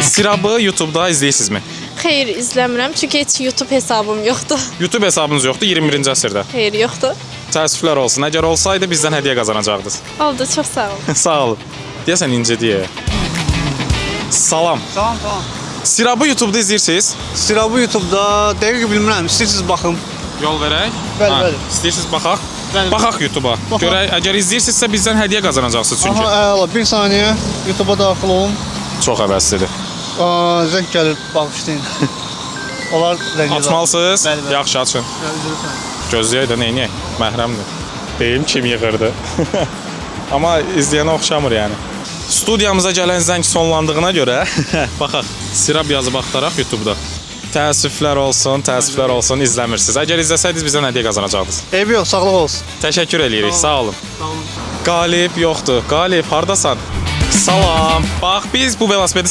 Sirabı YouTube'da izləyirsinizmi? Xeyr, izləmirəm, çünki heç YouTube hesabım yoxdur. YouTube hesabınız yoxdur 21-ci əsrdə. Xeyr, yoxdur. Təəssüflər olsun. Əgər olsaydı bizdən hədiyyə qazanacaqdınız. Oldu, çox sağ olun. Sağ olun. Deyəsən incə deyə. Salam. Tamam. Sirabı YouTube'da izləyirsiniz? Sirabı YouTube'da dəqiq bilmirəm, istəyirsiniz baxım. Yol verək. Bəli. İstəyirsiniz baxaq? Bəli. Baxaq YouTube'a. Baxaq. Görək, əgər izləyirsinizsə bizdən hədiyyə qazanacaqsınız çünki. Əla, bir saniyə YouTube'a daxil olun. Çox həvəslidir. Zəng gəlir, bağışlayın. Onlar zəng Açmalısınız? Bəli. Yaxşı, açın. Gözləyək də neyniyək? Məhrəmdir. Deyim kim yığırdı. Amma izləyənə oxşamır yəni. Studiyamıza gələn zəng sonlandığına görə baxaq. Sirab yazıb axtaraq YouTube'da. Təəssüflər olsun, izləmirsiniz. Əgər izləsəydiniz bizdən hədiyyə qazanacaqdınız. Eybi yox, sağlıq olsun. Təşəkkür eləyirik, sağ olun. Sağ olun. Qalib yoxdur. Qalib, hardasan? Salam. Bax, biz bu velosipedi